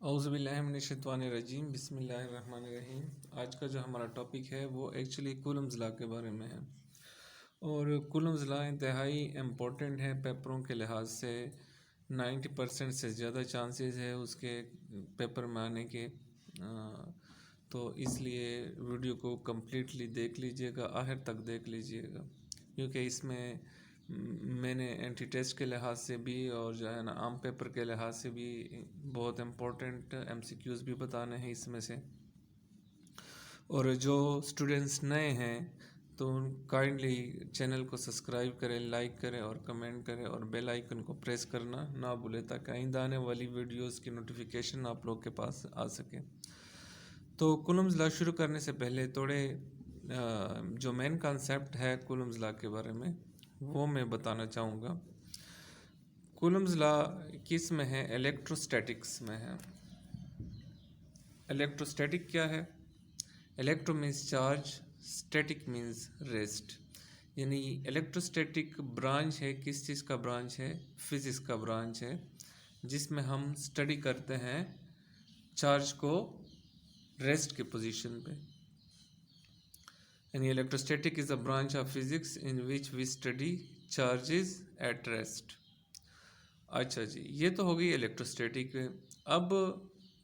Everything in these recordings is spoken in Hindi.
औज़ुबिल्लाहिमिनश्शैतानिर्रजीम बिस्मिल्लाहिर्रहमानिर्रहीम। आज का जो हमारा टॉपिक है वो एक्चुअली कूलम्स लॉ के बारे में है। और कूलम्स लॉ इंतहाई इम्पोर्टेंट है पेपरों के लिहाज से। 90% से ज़्यादा चांसेस है उसके पेपर में आने के। तो इसलिए वीडियो को कम्प्लीटली देख लीजिएगा, आखिर तक देख लीजिएगा, क्योंकि इसमें मैंने एंटी टेस्ट के लिहाज से भी और जो है ना आम पेपर के लिहाज से भी बहुत इम्पोर्टेंट एमसीक्यूज़ भी बताने हैं इसमें से। और जो स्टूडेंट्स नए हैं तो काइंडली चैनल को सब्सक्राइब करें, लाइक करें और कमेंट करें और बेल आइकन को प्रेस करना ना भूलें ताकि आइंदा आने वाली वीडियोस की नोटिफिकेशन आप लोग के पास आ सके। तो कूलम्स लॉ शुरू करने से पहले थोड़े जो मेन कॉन्सेप्ट है कूलम्स लॉ के बारे में वो मैं बताना चाहूँगा। कूलम्स लॉ किस में है? इलेक्ट्रोस्टैटिक्स में है। इलेक्ट्रोस्टैटिक क्या है? Electro means charge, static means rest. यानी इलेक्ट्रोस्टैटिक ब्रांच है, किस चीज़ का ब्रांच है? फिजिक्स का ब्रांच है, जिसमें हम स्टडी करते हैं चार्ज को रेस्ट के पोजीशन पे। यानी electrostatic is a branch of physics in which we study charges at rest. अच्छा जी, ये तो हो गई इलेक्ट्रोस्टैटिक। अब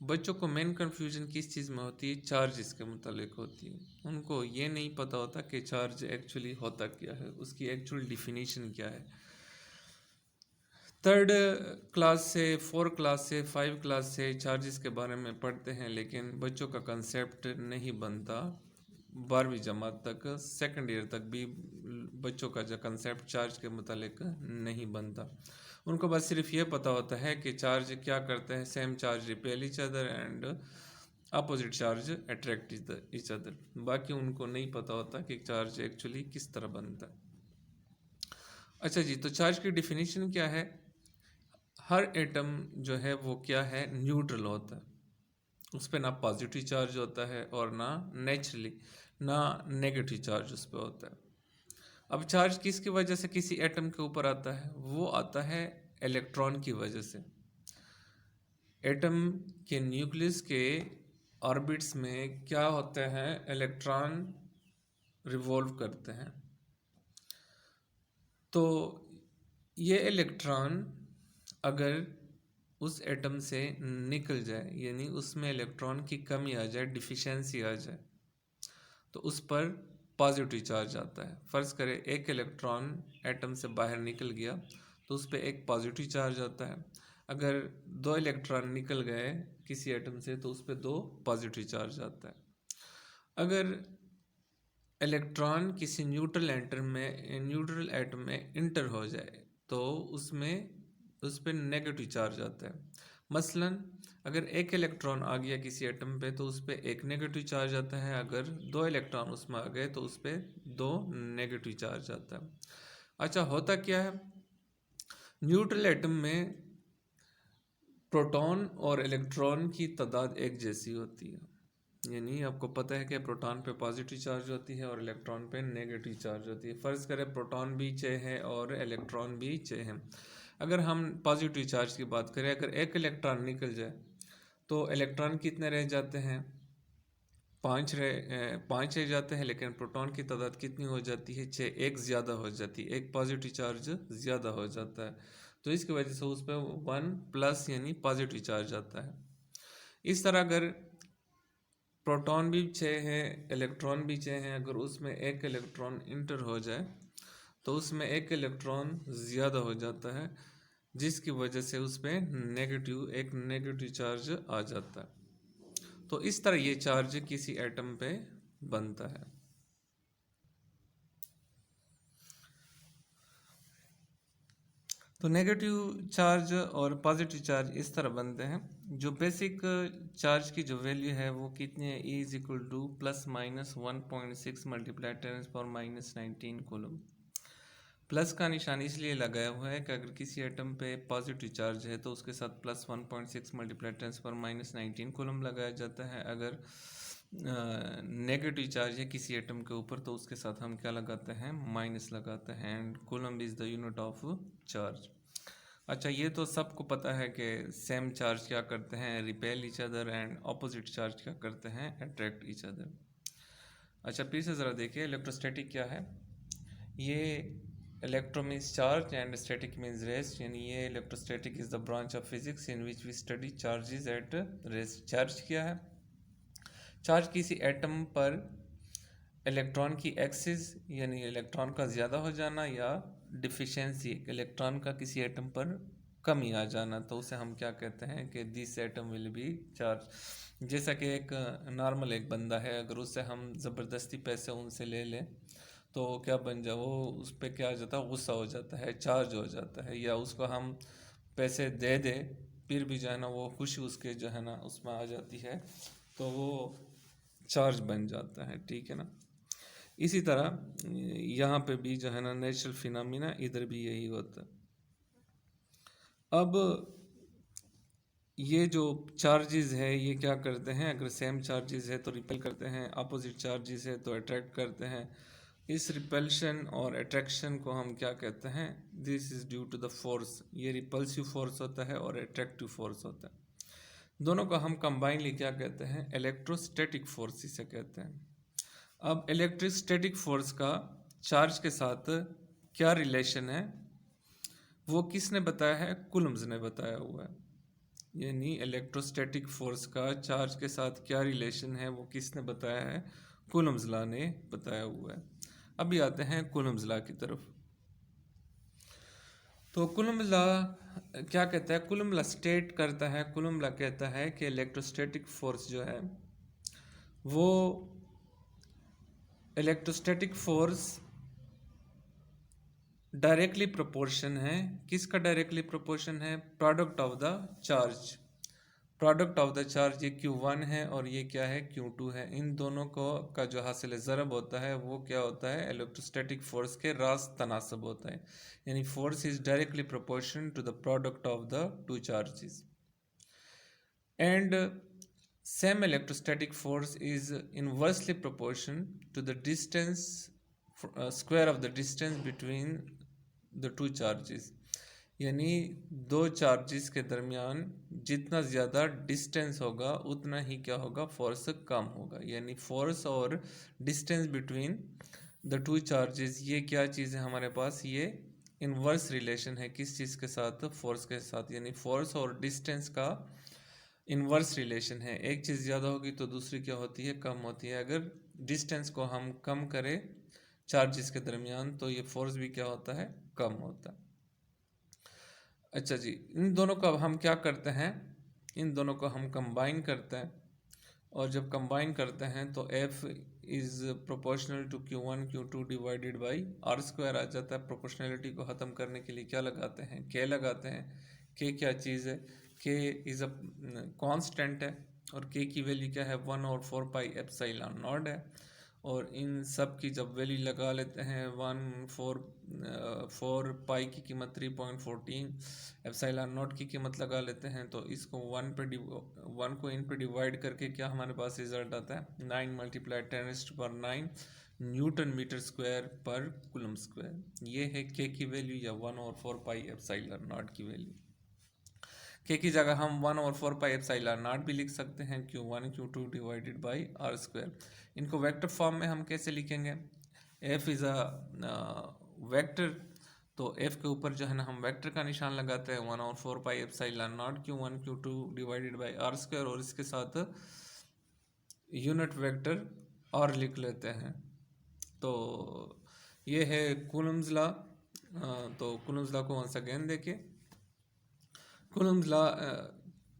बच्चों को मेन कन्फ्यूजन किस चीज़ में होती है? चार्जेस के मुतालिक होती है। उनको ये नहीं पता होता कि चार्ज एक्चुअली होता क्या है, उसकी एक्चुअल डिफिनीशन क्या है। थर्ड क्लास से, फोर्थ क्लास से, 5 क्लास से चार्जेस के बारे में पढ़ते हैं, लेकिन बच्चों का कंसेप्ट नहीं बनता 12वीं जमात तक, सेकंड ईयर तक भी बच्चों का जो कंसेप्ट चार्ज के मुतालिक नहीं बनता। उनको बस सिर्फ ये पता होता है कि चार्ज क्या करते हैं, same charge repel each other and opposite charge attract each other. बाकी उनको नहीं पता होता कि चार्ज एक्चुअली किस तरह बनता है। अच्छा जी, तो चार्ज की डिफिनीशन क्या है? हर एटम जो है वो क्या है? न्यूट्रल होता है। उस पर ना पॉजिटिव चार्ज होता है और ना नेचुरली ना नेगेटिव चार्ज उस पर होता है। अब चार्ज किसकी वजह से किसी एटम के ऊपर आता है? वो आता है इलेक्ट्रॉन की वजह से। एटम के न्यूक्लियस के ऑर्बिट्स में क्या होते हैं? इलेक्ट्रॉन रिवॉल्व करते हैं। तो ये इलेक्ट्रॉन अगर उस एटम से निकल जाए, यानी उसमें इलेक्ट्रॉन की कमी आ जाए, डिफिशियंसी आ जाए, तो उस पर पॉजिटिव चार्ज आता है। फ़र्ज़ करें एक इलेक्ट्रॉन एटम से बाहर निकल गया तो उस पर एक पॉजिटिव चार्ज आता है। अगर 2 इलेक्ट्रॉन निकल गए किसी एटम से तो उस पर 2 पॉजिटिव चार्ज आता है। अगर इलेक्ट्रॉन किसी न्यूट्रल एटम में इंटर हो जाए तो उसमें उस पर नेगेटिव चार्ज आता है। मसलन अगर एक इलेक्ट्रॉन आ गया किसी एटम पे तो उस पर एक नेगेटिव चार्ज आता है। अगर 2 इलेक्ट्रॉन उसमें आ गए तो उस पर 2 नेगेटिव चार्ज आता है। अच्छा, होता क्या है? न्यूट्रल एटम में प्रोटॉन और इलेक्ट्रॉन की तादाद एक जैसी होती है। यानी आपको पता है कि प्रोटॉन पे पॉजिटिव चार्ज होती है और इलेक्ट्रॉन पे नेगेटिव चार्ज होती है। फ़र्ज़ करें प्रोटॉन भी 6 है और इलेक्ट्रॉन भी 6 है। अगर हम पॉजिटिव चार्ज की बात करें, अगर एक इलेक्ट्रॉन निकल जाए तो इलेक्ट्रॉन कितने रह जाते हैं? 5 रह जाते हैं, लेकिन प्रोटॉन की तादाद कितनी हो जाती है? 6। एक ज़्यादा हो जाती है, एक पॉजिटिव चार्ज ज़्यादा हो जाता है। तो इसकी वजह से उस पर 1 प्लस यानी पॉजिटिव चार्ज आता है। इस तरह अगर प्रोटॉन भी 6 है, इलेक्ट्रॉन भी 6 हैं, अगर उसमें एक इलेक्ट्रॉन इंटर हो जाए तो उसमें एक इलेक्ट्रॉन ज़्यादा हो जाता है, जिसकी वजह से उस पर एक नेगेटिव चार्ज आ जाता है। तो इस तरह ये चार्ज किसी एटम पे बनता है। तो नेगेटिव चार्ज और पॉजिटिव चार्ज इस तरह बनते हैं। जो बेसिक चार्ज की जो वैल्यू है वो कितनी है? E is equal two plus minus 1.6 multiply 10⁻⁹ coulomb. Plus का निशान इसलिए लगाया हुआ है कि अगर किसी एटम पे पॉजिटिव चार्ज है तो उसके साथ प्लस 1.6 मल्टीप्लाई 10⁻⁹ कूलम लगाया जाता है। अगर नेगेटिव चार्ज है किसी एटम के ऊपर तो उसके साथ हम क्या लगाते हैं? माइनस लगाते हैं। And coulomb is the unit of charge. अच्छा, ये तो सबको पता है कि सेम चार्ज क्या करते हैं, repel each other, and opposite charge क्या करते हैं, अट्रैक्ट ईच अदर। अच्छा, फिर से ज़रा देखिए इलेक्ट्रोस्टैटिक क्या है। ये electro means charge and static means rest, यानी ये electrostatic is the branch of physics in which we study charges at rest. Charge क्या है? चार्ज किसी एटम पर इलेक्ट्रॉन की एक्सिस यानी इलेक्ट्रॉन का ज़्यादा हो जाना, या डिफिशियंसी इलेक्ट्रॉन का किसी एटम पर कमी आ जाना, तो उसे हम क्या कहते हैं कि this atom will be charge. जैसा कि एक नॉर्मल एक बंदा है, अगर उससे हम ज़बरदस्ती पैसे उनसे ले लें तो क्या बन जाए, वो उस पर क्या हो जाता है, गुस्सा हो जाता है, चार्ज हो जाता है। या उसको हम पैसे दे दे फिर भी जो है ना वो खुशी उसके जो है ना उसमें आ जाती है, तो वो चार्ज बन जाता है। ठीक है ना। इसी तरह यहाँ पे भी जो है ना नेचुरल फिनोमिना, इधर भी यही होता है। अब ये जो चार्जेस है ये क्या करते हैं, अगर सेम चार्जेस है तो रिपेल करते हैं, अपोजिट चार्जेस है तो अट्रैक्ट करते हैं। इस रिपल्शन और अट्रैक्शन को हम क्या कहते हैं, this is due to the force. ये रिपल्सिव फोर्स होता है और अट्रैक्टिव फोर्स होता है। दोनों को हम कंबाइनली क्या कहते हैं, इलेक्ट्रोस्टैटिक फोर्स इसे कहते हैं। अब इलेक्ट्रोस्टैटिक फोर्स का चार्ज के साथ क्या रिलेशन है, वो किसने बताया है, कुलम्स ने बताया हुआ है। यानी इलेक्ट्रोस्टैटिक फोर्स का चार्ज के साथ क्या रिलेशन है वो किसने बताया है, कुलम्स लॉ ने बताया हुआ है। अभी आते हैं कुलम्स लॉ की तरफ। तो कुलम्स लॉ क्या कहता है, कुलम्स लॉ स्टेट करता है, कुलम्स लॉ कहता है कि इलेक्ट्रोस्टैटिक फोर्स जो है वो इलेक्ट्रोस्टैटिक फोर्स डायरेक्टली प्रोपोर्शन है। किसका डायरेक्टली प्रोपोर्शन है, product of the charge. Product of the charge, ये Q1 है और ये क्या है, Q2 है। इन दोनों को का जो हासिल ज़रब होता है वो क्या होता है, इलेक्ट्रोस्टैटिक फोर्स के रास्त तनासब होता है। यानी force is directly proportion to the product of the two charges, and same electrostatic force is inversely proportion to the distance square of the distance between the two charges। यानी दो चार्जेस के दरमियान जितना ज़्यादा डिस्टेंस होगा उतना ही क्या होगा, फोर्स कम होगा। यानी फोर्स और distance between the two charges, ये क्या चीज़ है हमारे पास, ये इन्वर्स रिलेशन है। किस चीज़ के साथ, फोर्स के साथ। यानी फोर्स और डिस्टेंस का इन्वर्स रिलेशन है। एक चीज़ ज़्यादा होगी तो दूसरी क्या होती है, कम होती है। अगर डिस्टेंस को हम कम करें चार्जेस के दरमियान तो ये फोर्स भी क्या होता है, कम होता है। अच्छा जी, इन दोनों को अब हम क्या करते हैं, इन दोनों को हम कंबाइन करते हैं, और जब कंबाइन करते हैं तो F is proportional to Q1 Q2 divided by are square आ जाता है। प्रोपोर्शनलिटी को ख़त्म करने के लिए क्या लगाते हैं, K लगाते हैं। K क्या चीज़ है, K इज़ अ कांस्टेंट है, और K की वैल्यू क्या है, 1/4 पाई एप्सिलॉन नॉट है। और इन सब की जब वैल्यू लगा लेते हैं, 4 पाई की कीमत 3.14, एप्सिलॉन नॉट की कीमत लगा लेते हैं, तो इसको 1 को इन पे डिवाइड करके क्या हमारे पास रिजल्ट आता है, 9 × 10⁹ न्यूटन मीटर स्क्वायर पर कूलम स्क्वायर। ये है के की वैल्यू, या 1/4 पाई एप्सिलॉन नॉट की वैल्यू। के की जगह हम 1/4 पाई एप्सिलॉन नॉट भी लिख सकते हैं, Q1 Q2 divided by are square. इनको वेक्टर फॉर्म में हम कैसे लिखेंगे, F इज़ अ वेक्टर, तो F के ऊपर जो है ना हम वेक्टर का निशान लगाते हैं, 1/4 pi epsilon naught Q1 Q2 divided by are square, और इसके साथ यूनिट वेक्टर और लिख लेते हैं। तो ये है कूलम्स लॉ। तो कूलम्स लॉ को वंस अगेन देखिए। कूलम्स लॉ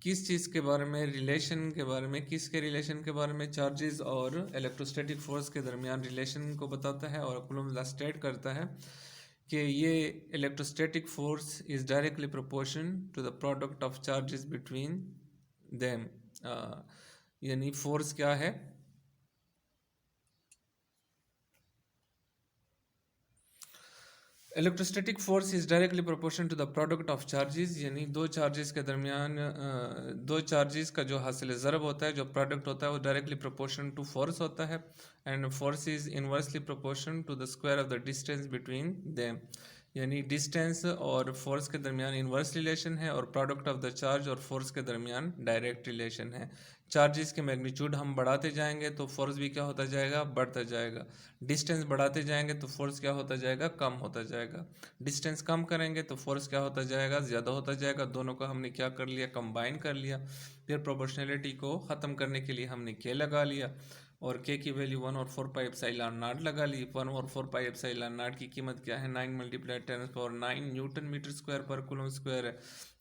किस चीज़ के बारे में, रिलेशन के बारे में, किसके रिलेशन के बारे में, चार्जेस और इलेक्ट्रोस्टैटिक फोर्स के दरमियान रिलेशन को बताता है। और कूलम्स लॉ स्टेट करता है कि ये electrostatic force is directly proportion to the product of charges between them. यानी फोर्स क्या है, electrostatic force is directly proportion to the product of charges. यानी दो चार्जेस के दरमियान दो चार्जेस का जो हासिल ज़रब होता है, जो प्रोडक्ट होता है, वो डायरेक्टली प्रोपोर्शन टू फोर्स होता है, and force is inversely proportion to the square of the distance between them. यानी डिस्टेंस और फोर्स के दरमियान इन्वर्स रिलेशन है, और प्रोडक्ट ऑफ द चार्ज और फोर्स के दरमियान डायरेक्ट रिलेशन है। चार्जेस के मैग्नीट्यूड हम बढ़ाते जाएंगे तो फोर्स भी क्या होता जाएगा, बढ़ता जाएगा। डिस्टेंस बढ़ाते जाएंगे तो फोर्स क्या होता जाएगा, कम होता जाएगा। डिस्टेंस कम करेंगे तो फोर्स क्या होता जाएगा, ज़्यादा होता जाएगा। दोनों को हमने क्या कर लिया, कंबाइन कर लिया। फिर प्रोपोर्शनलिटी को ख़त्म करने के लिए हमने के लगा लिया, और के की वैल्यू 1/4πε0 लगा ली। 1/4πε0 की कीमत क्या है, 9 × 10⁻⁹ न्यूटन मीटर स्क्वायर पर कूलम स्क्वायर है।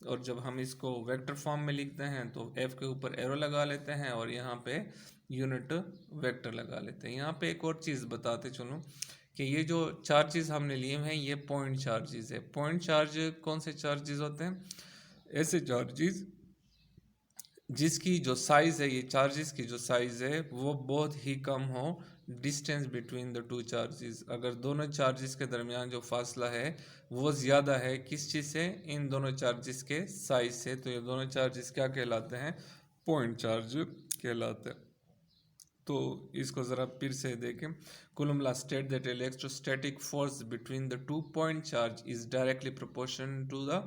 और जब हम इसको वेक्टर फॉर्म में लिखते हैं तो एफ के ऊपर एरो लगा लेते हैं और यहाँ पे यूनिट वेक्टर लगा लेते हैं। यहाँ पे एक और चीज़ बताते चलूँ कि ये जो चार्जेस हमने लिए हैं ये पॉइंट चार्जेस है। पॉइंट चार्ज कौन से चार्जेस होते हैं, ऐसे चार्जेस जिसकी जो साइज़ है, ये चार्जेस की जो साइज़ है वो बहुत ही कम हो distance between the two charges. अगर दोनों चार्जेस के दरमियान जो फासला है वो ज़्यादा है किस चीज़ से, इन दोनों चार्जेस के साइज से, तो ये दोनों चार्जेस क्या कहलाते हैं, पॉइंट चार्ज कहलाते हैं। तो इसको ज़रा फिर से देखें। Coulomb law state that electrostatic force between the two point charge is directly proportional to the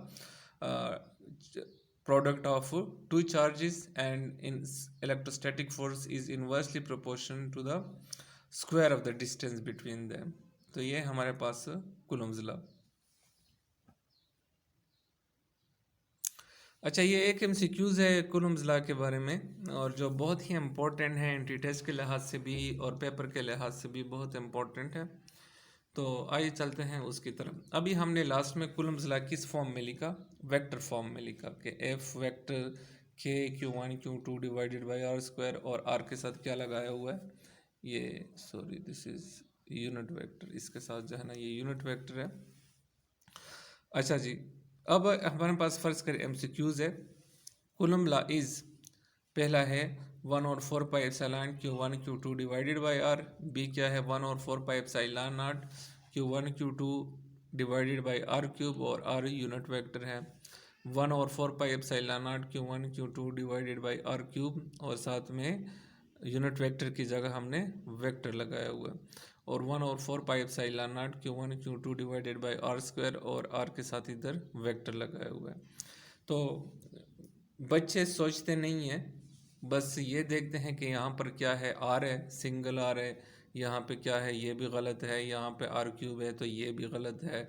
product of two charges, and in electrostatic force is inversely proportional to the square of the distance between them। तो ये हमारे पास कूलम्स लॉ। अच्छा, ये एक एमसीक्यूज़ है कूलम्स लॉ के बारे में, और जो बहुत ही इम्पोर्टेंट है एंट्री टेस्ट के लिहाज से भी और पेपर के लिहाज से भी बहुत इम्पोर्टेंट है। तो आइए चलते हैं उसकी तरफ। अभी हमने लास्ट में कूलम्स लॉ किस फॉर्म में लिखा, वेक्टर फॉर्म में लिखा कि एफ वेक्टर के Q1 Q2 divided by are square, और आर के साथ क्या लगाया हुआ है, ये sorry this is unit vector, इसके साथ जो है ना ये यूनिट वेक्टर है। अच्छा जी, अब हमारे पास फर्ज करें एमसीक्यूज है। कूलम लॉ इज, पहला है 1/4πε Q1 Q2 divided by are. B क्या है, 1/4πε0 Q1 Q2 divided by R cube, और आर यूनिट वेक्टर है। 1/4πε0 Q1 Q2 divided by R cube, और साथ में यूनिट वेक्टर की जगह हमने वेक्टर लगाया हुआ है। और 1/4πε0 Q1 Q2 divided by are square, और आर के साथ इधर वेक्टर लगाया हुआ है। तो बच्चे सोचते नहीं हैं, बस ये देखते हैं कि यहाँ पर क्या है, आर है, सिंगल आर है, यहाँ पे क्या है, ये भी गलत है, यहाँ पे आर क्यूब है तो ये भी गलत है,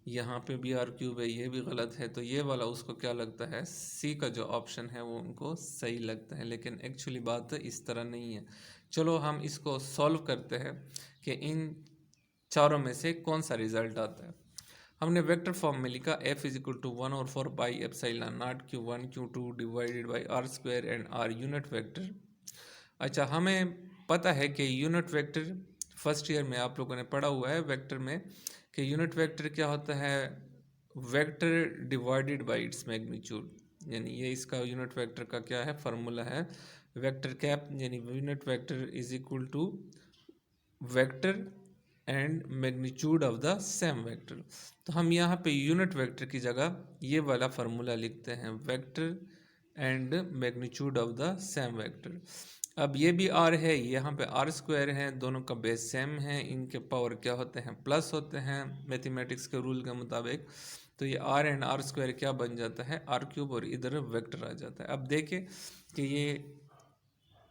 यहाँ पे भी आर क्यूब है, ये भी गलत है। तो ये वाला उसको क्या लगता है, सी का जो ऑप्शन है वो उनको सही लगता है, लेकिन एक्चुअली बात इस तरह नहीं है। चलो हम इसको सॉल्व करते हैं कि इन चारों में से कौन सा रिजल्ट आता है। हमने वेक्टर फॉर्म में लिखा f is equal to 1/4πε0 Q1 Q2 divided by are square and R unit vector. अच्छा, हमें पता है कि यूनिट वेक्टर फर्स्ट ईयर में आप लोगों ने पढ़ा हुआ है वेक्टर में कि यूनिट वेक्टर क्या होता है, vector divided by its magnitude. यानी ये इसका यूनिट वेक्टर का क्या है, फार्मूला है, वेक्टर कैप, यानी unit vector is equal to vector and magnitude of the same vector. तो हम यहाँ पे यूनिट वेक्टर की जगह ये वाला फार्मूला लिखते हैं, vector and magnitude of the same vector. अब ये भी आर है, यहाँ पे आर स्क्वायर है, दोनों का बेस सेम है, इनके पावर क्या होते हैं, प्लस होते हैं मैथमेटिक्स के रूल के मुताबिक। तो ये आर एंड आर स्क्वायर क्या बन जाता है, आर क्यूब, और इधर वेक्टर आ जाता है। अब देखें कि ये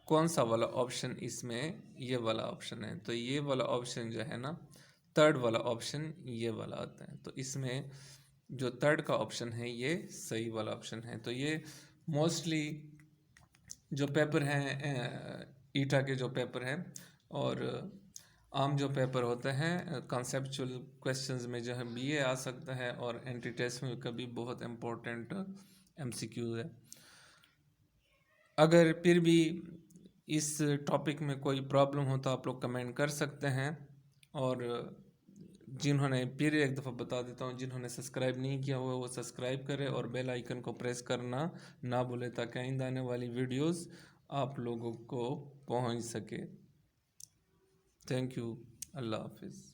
कौन सा वाला ऑप्शन इसमें, ये वाला ऑप्शन है। तो ये वाला ऑप्शन जो है ना, थर्ड वाला ऑप्शन ये वाला आता है। तो इसमें जो थर्ड का ऑप्शन है ये सही वाला ऑप्शन है। तो ये मोस्टली जो पेपर हैं ईटा के जो पेपर हैं और आम जो पेपर होते हैं कॉन्सेप्चुअल क्वेश्चंस में जो है बीए आ सकता है, और एंट्री टेस्ट में कभी बहुत इम्पोर्टेंट एमसीक्यू है। अगर फिर भी इस टॉपिक में कोई प्रॉब्लम हो तो आप लोग कमेंट कर सकते हैं। और जिन्होंने, फिर एक दफ़ा बता देता हूँ, जिन्होंने सब्सक्राइब नहीं किया हुआ वो सब्सक्राइब करें और बेल आइकन को प्रेस करना ना भूलें, ताकि आइंदा आने वाली वीडियोस आप लोगों को पहुँच सके। थैंक यू, अल्लाह हाफिज़।